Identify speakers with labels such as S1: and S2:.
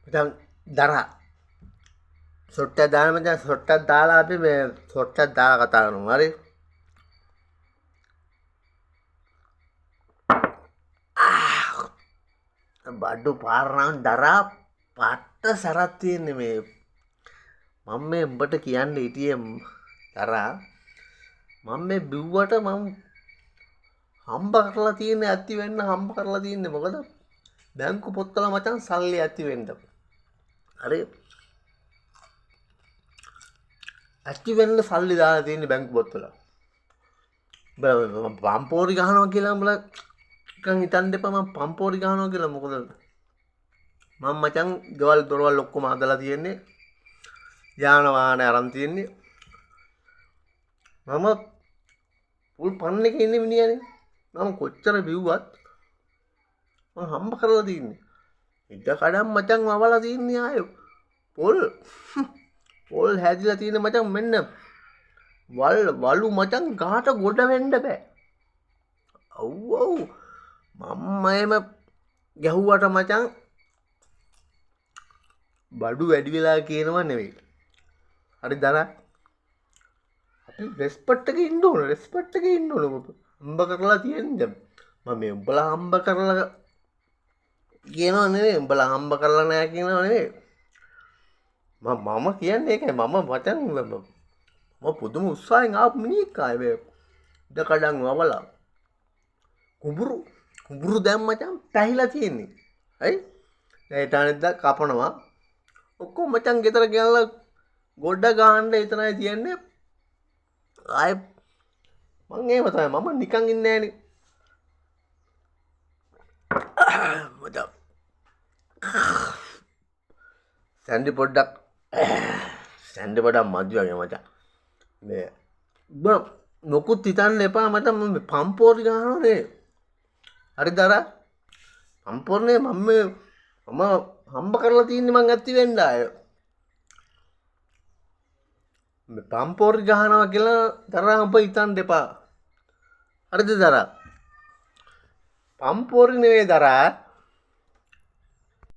S1: මචං දරා සොට්ටක් දාන්න මචං සොට්ටක් දාලා අපි මේ සොට්ටක් දාලා කතා කරමු හරි බඩු පාරනම් දරා පට්ට සරක් තියෙන්නේ මේ මම මේ උඹට කියන්න හිටියේ දරා මම මේ බිව්වට මම හම්බ කරලා තියෙන්නේ ඇති වෙන්න හම්බ කරලා තියෙන්නේ මොකද බැංකු පොත්වල මචං සල්ලි ඇති වෙන්න හරි ඇති වෙන්න සල්ලි දාලා තියෙන්නේ බැංකු පොත්වල මම පම්පෝරි ගහනවා කියලා උඹලා නිකන් හිතන්න එපා මම පම්පෝරි ගහනවා කියලා මොකද මම මචං ගෙවල් දොරවල් ඔක්කොම හදලා තියෙන්නේ යාන වාහන අරන් තියෙන්නේ මම පුල් පන්න එකේ ඉන්නේ මිනිහනේ මම කොච්චර බිව්වත් මම හම්බ කරලා තින්නේ ඉඩ කඩම් මචං වවලා තින්නේ ආයේ පොල් හැදිලා තියෙන මචං මෙන්න වලු මචං ගහට ගොඩ වෙන්න බෑ අව් මම එම ගැහුවට මචං බඩු වැඩි වෙලා කියනවා නෙවෙයි හරි දරා අපි රෙස්පෙක්ට් එකේ ඉන්න ඕන රෙස්පෙක්ට් එකේ ඉන්න ඕන හම්බ කරලා තියෙන්නේ මම මේ උඹලා හම්බ කරලා කියනවා නෙවෙයි උඹලා හම්බ කරලා නැහැ කියනවා නෙවෙයි මම කියන්නේ ඒකයි මම මචං මම පුදුම උත්සාහයෙන් ආපු මිනිහෙක් ආයේ මේ ඉඩ කඩන් වවලා කුඹුරු දැන් මචං පැහිලා තියෙන්නේ හරි දැන් ඊටානෙද්ද කපනවා ඔක්කොම මචං ගෙදර ගෙනල්ලා ගොඩ ගහන්න එතනයි තියන්නේ ආයේ මං එහෙම තමයි මම නිකන් ඉන්නේ නෑනේ මචං සැන්ඩි පොඩ්ඩක් මදි වගේ මචං මේ බ මොකුත් හිතන්න එපා මචං මම පම්පෝරි ගහනවා නේ හරි දරා පම්පෝරනේ මම හම්බ කරලා තින්නේ මං ඇත්ති වෙන්න ආය මේ පම්පෝරි ගහනවා කියලා දරා උඹ හිතන්න එපා හරිද දරා පම්පෝරි නෙවෙයි දරා